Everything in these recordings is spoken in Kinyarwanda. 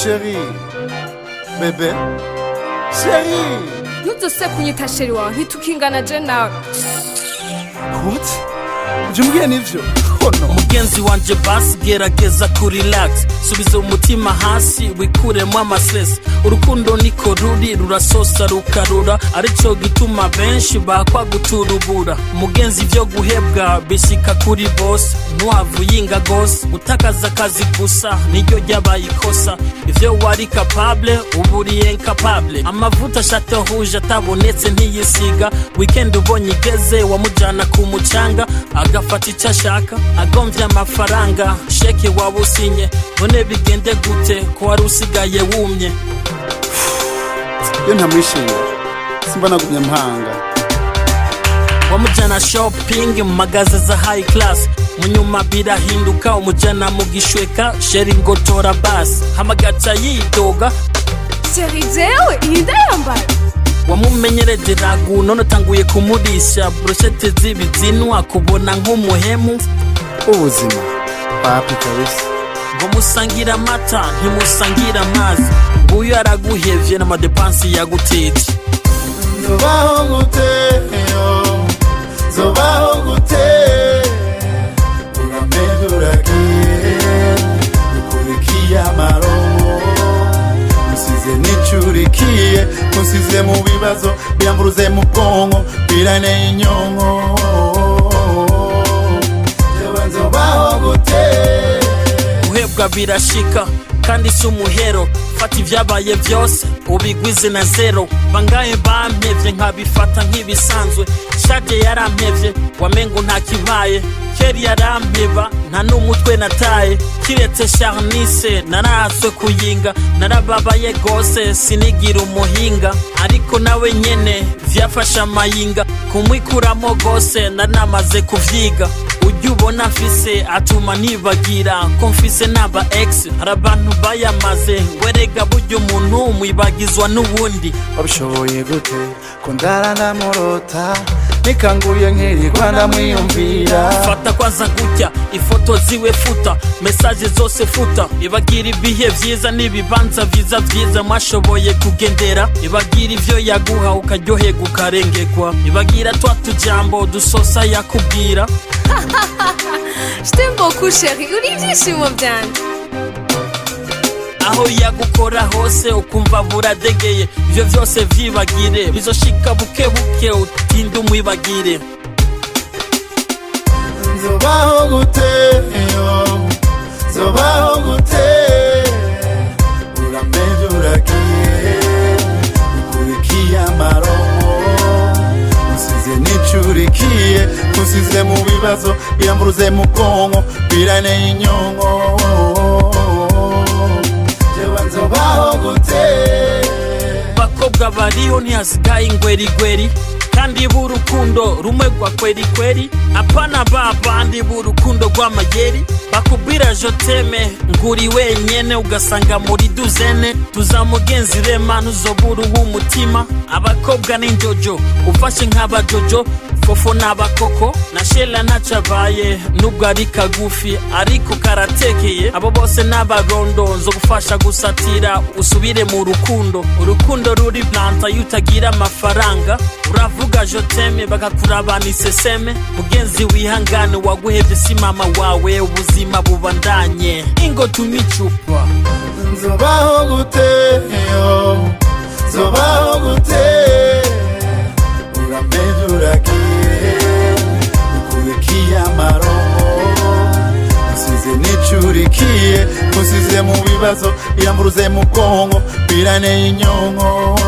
chérie bébé chérie ntuzose kunyita sheri wawe ntitukingana je nawe what jumgiye nivyo mugenzi wanje basi gerageza kurelax subiza umutima hasi wikuremo amastress urukundo niko ruri rurasosa rukarura arico gituma benshi bakwa guturubura mugenzi vyo guhebwa bishika kuri boss ntwavuyinga gose utakaza kazi gusa niryo ryabayikosa ivyo wari capable uburiye incapable amavuta chateau rouge atabonetse ntiyisiga weekend ubonye igeze wamujana ku mucanga agafata icashaka agomvya amafaranga sheke wabusinye none bigende gute ko wari usigaye wumye yo ntamwishinga simba nagumye mpanga wamujana shopping mu magaze za high class munyuma birahinduka umujana mu gishweka sheri ngotora basi hamagaca yidoga sheri jewe indayambaye wamumenyereje ragu none tanguye kumurisha brochette zibizinwa kubona nk'umuhemu ubuzima papi kabisa ngo musangira amata ntimusangira amazi nguyu araguhevye n'amadepansi yaguteje zobaho gute urameduragiye ukurikiye amarongo musize nicurikiye musize mu bibazo byamburuze mu bwonko biraneye inyonko zobaho gute uhebwa birashika kandi si umuhero fata ivyabaye vyose ubigwize na zero bangaye bampevye nkabifata nk'ibisanzwe shaje yarampevye wamengo ntakibaye keri yarampeba nta n'umutwe nataye kiretse charnise naraswe kuyinga narababaye gose sinigira umuhinga ariko nawe nyene vyafasha amayinga kumwikuramo gose nanamaze kuvyiga ujya ubona mfise atuma nibagira ko mfise n'aba ex hari abantu bayamaze werega burya umuntu mwibagizwa n'ubundi wabishoboye gute ko ndaranamurota nikanguye nkirirwa ndamwiyumvira fata kwaza gutya ifoto ziwe futa message zose futa ibagira ibihe vyiza n'ibibanza vyiza mwashoboye kugendera ibagira ivyo yaguha ukaryohega ukarengekwa ibagira twa tujambo dusosa yakubwira Je t'aime beaucoup chérie uri ibyishimo byanje aho yagukora hose ukumva buradegeye ivyo vyose vyibagire bizoshika buke buke utinde umwibagire zobaho gute urameduragiye ukurikiye amarongo musize nicurikiye musize mu bibazo byamburuze mu bwonko biraneye inyonko zobaho gute bakobwa bariho ntihasigaye ingwerigweri kandi b'urukundo rumwe rwa kweri apana babandi b'urukundo rw'amayeri bakubwira joteme nguri wenyene ugasanga muri duzene tuzamugenzi rema ntuzobura uw'umutima abakobwa n'injojo ufashe nk'abajojo fofo n'abakoko na shela ntacabaye nubwo ari kagufi ariko karatekeye abo bose n'abarondo nzo gufasha gusatira usubire mu urukundo ruri planta yutagira amafaranga uravuga joteme bakakurabana iseseme mugenzi wihangane waguhevye si mama wawe ubuzima bubandanye ingo tumicupa zobaho gute urameduragiye ukurikiye amarongo musize nicurikiye musize mu bibazo byamburuze mu bwonko biraneye inyonko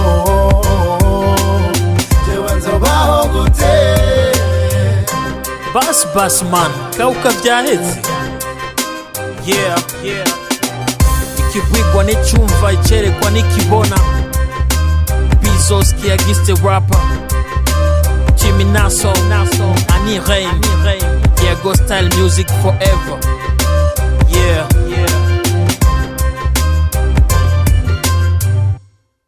jewe zobaho gute bas man kauka vyaheze yeah ikigwigwa n'icyumva icerekwa n'ikibona Bizos Kiyagist rapper Timmy Nassor Anny Reine Kiyagist style music forever yeah